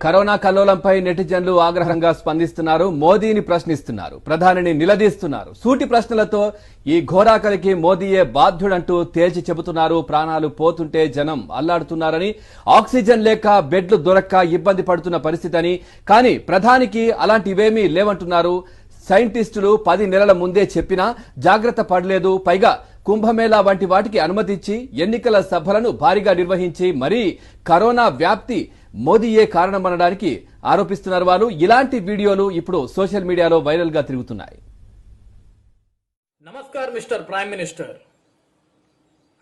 Corona కల్లోలంపై నెటిజన్లు ఆగ్రహంగా స్పందిస్తున్నారు. మోదీని ప్రశ్నిస్తున్నారు, ప్రధానిని నిలదీస్తున్నారు. సూటి ప్రశ్నలతో ఈ ఘోరాకలికి మోదీయే బాధ్యుడంటూ తేల్చి చెబుతున్నారు. ప్రాణాలు పోతుంటే జనం అల్లాడుతున్నారని, ఆక్సిజన్ లేక బెడ్లు దొరక్క ఇబ్బంది పడుతున్న పరిస్థితి అని. కానీ ప్రధానికి అలాంటివేమీ లేవంటున్నారు. సైంటిస్టులు 10 నెలల ముందే చెప్పినా జాగ్రత్త పడలేదు. పైగా కుంభమేళా వంటి వాటికి అనుమతిచ్చి ఎన్నికల సభలను భారీగా నిర్వహించి మరీ కరోనా వ్యాప్తి మోదీయే కారణమనడానికి ఆరోపిస్తున్నారు వారు. ఇలాంటి వీడియోలు ఇప్పుడు సోషల్ మీడియాలో వైరల్ గా తిరుగుతున్నాయి. నమస్కార్ mister prime minister.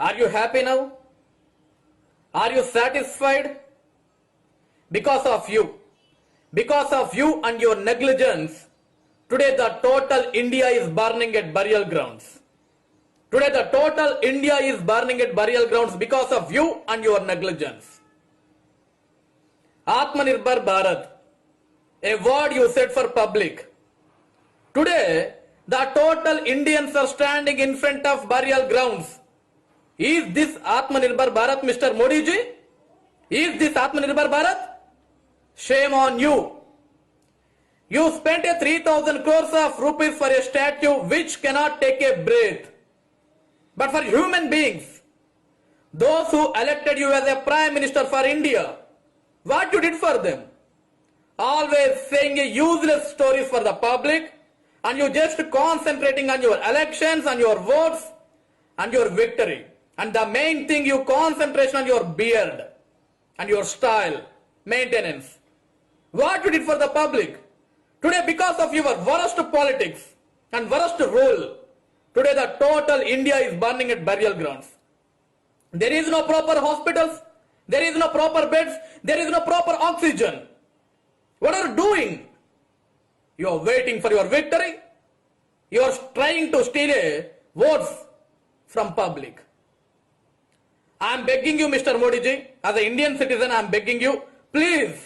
Are you happy now? Are you satisfied? Because of you and your negligence, today the total India is burning at burial grounds. Today the total India is burning at burial grounds because of you and your negligence. Atmanirbhar Bharat, a word you said for public. Today the total Indians are standing in front of burial grounds. Is this Atmanirbhar Bharat, Mr. Modi ji? Is this Atmanirbhar Bharat? Shame on you. You spent a 3,000 crores of rupees for a statue which cannot take a breath. But for human beings, those who elected you as a prime minister for India, what you did for them? Always saying a useless stories for the public, and you just concentrating on your elections and your votes and your victory. And the main thing, you concentration on your beard and your style, maintenance. What you did for the public? Today, because of your worst politics and worst rule, today the total India is burning at burial grounds. There is no proper hospitals, there is no proper beds, there is no proper oxygen. What are you doing? You are waiting for your victory. You are trying to steal votes from public. I am begging you, Mr. Modi ji, as an Indian citizen, I am begging you, please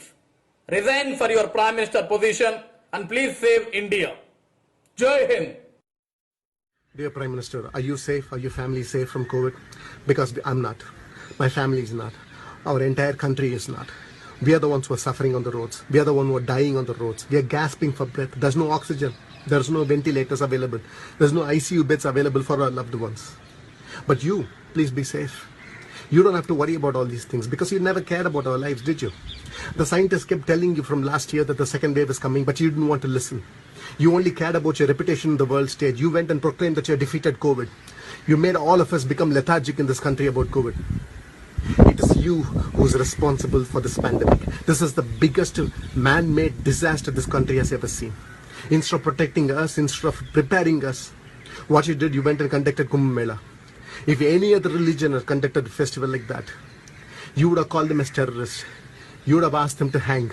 resign for your prime minister position and please save India. Jai Hind. Dear Prime Minister, are you safe? Are your family safe from COVID? Because I'm not. My family is not. Our entire country is not. We are the ones who are suffering on the roads. We are the ones who are dying on the roads. We are gasping for breath. There's no oxygen. There's no ventilators available. There's no ICU beds available for our loved ones. But you, please be safe. You don't have to worry about all these things because you never cared about our lives, did you? The scientists kept telling you from last year that the second wave is coming, but you didn't want to listen. You only cared about your reputation in the world stage. You went and proclaimed that you had defeated COVID. You made all of us become lethargic in this country about COVID. It is you who is responsible for this pandemic. This is the biggest man-made disaster this country has ever seen. Instead of protecting us, instead of preparing us, what you did, you went and conducted Kumbh Mela. If any other religion had conducted a festival like that, you would have called them as terrorists. You would have asked them to hang.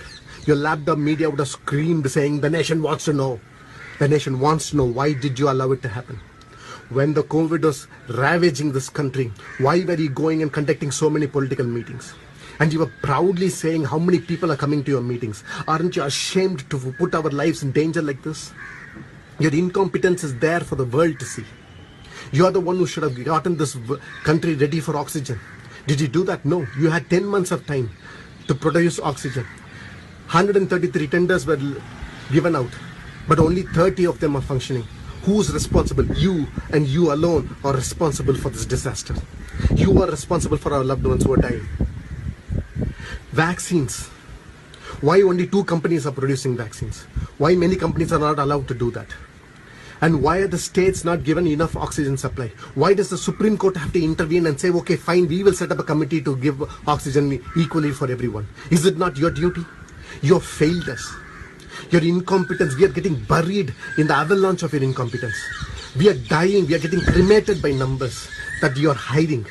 Your lapdog media would have screamed saying, the nation wants to know. The nation wants to know, why did you allow it to happen? When the COVID was ravaging this country, why were you going and conducting so many political meetings? And you were proudly saying how many people are coming to your meetings. Aren't you ashamed to put our lives in danger like this? Your incompetence is there for the world to see. You are the one who should have gotten this country ready for oxygen. Did you do that? No. You had 10 months of time to produce oxygen. 133 tenders were given out, but only 30 of them are functioning. Who's responsible? You and you alone are responsible for this disaster. You are responsible for our loved ones who are dying. Vaccines. Why only 2 companies are producing vaccines? Why many companies are not allowed to do that? And why are the states not given enough oxygen supply? Why does the Supreme Court have to intervene and say, okay, fine, we will set up a committee to give oxygen equally for everyone? Is it not your duty? You have failed us. Your incompetence, we are getting buried in the avalanche of your incompetence. We are dying, we are getting cremated by numbers that you are hiding.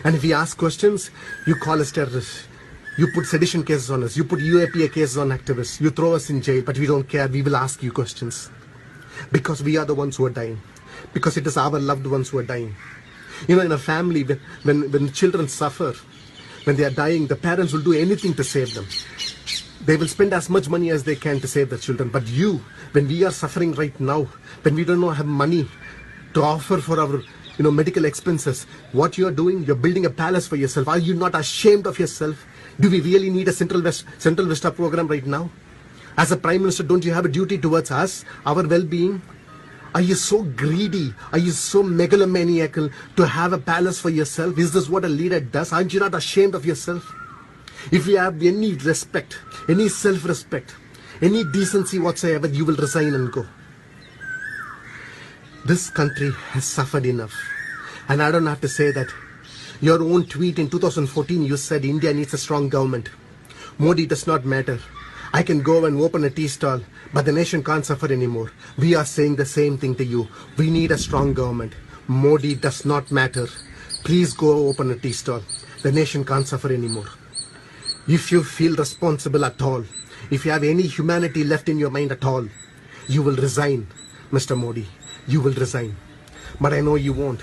And if we ask questions, you call us terrorists. You put sedition cases on us. You put UAPA cases on activists. You throw us in jail, but we don't care. We will ask you questions. Because we are the ones who are dying. Because it is our loved ones who are dying. You know, in a family, when children suffer, when they are dying, the parents will do anything to save them. They will spend as much money as they can to save the children. But you, when we are suffering right now, when we don't have money to offer for our medical expenses, what you are doing, you're building a palace for yourself. Are you not ashamed of yourself? Do we really need a Central Vista program right now? As a Prime Minister, don't you have a duty towards us, our well-being? Are you so greedy? Are you so megalomaniacal to have a palace for yourself? Is this what a leader does? Aren't you not ashamed of yourself? If you have any respect, any self-respect, any decency whatsoever, you will resign and go. This country has suffered enough. And I don't have to say that. Your own tweet in 2014, you said India needs a strong government. Modi does not matter. I can go and open a tea stall, but the nation can't suffer anymore. We are saying the same thing to you. We need a strong government. Modi does not matter. Please go open a tea stall. The nation can't suffer anymore. If you feel responsible at all, if you have any humanity left in your mind at all, you will resign, Mr. Modi. You will resign. But I know you won't.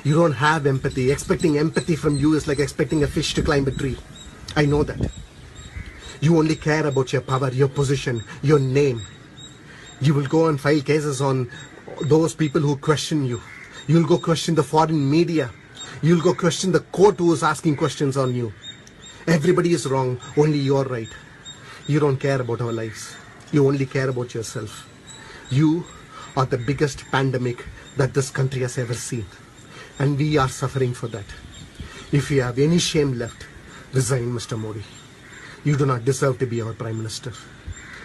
You don't have empathy. Expecting empathy from you is like expecting a fish to climb a tree. I know that. You only care about your power, your position, your name. You will go and file cases on those people who question you. You'll go question the foreign media. You'll go question the court who is asking questions on you. Everybody is wrong, only you're right. You don't care about our lives. You only care about yourself. You are the biggest pandemic that this country has ever seen. And we are suffering for that. If you have any shame left, resign, Mr. Modi. You do not deserve to be our Prime Minister.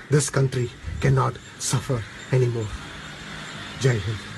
This country cannot suffer anymore. Jai Hind.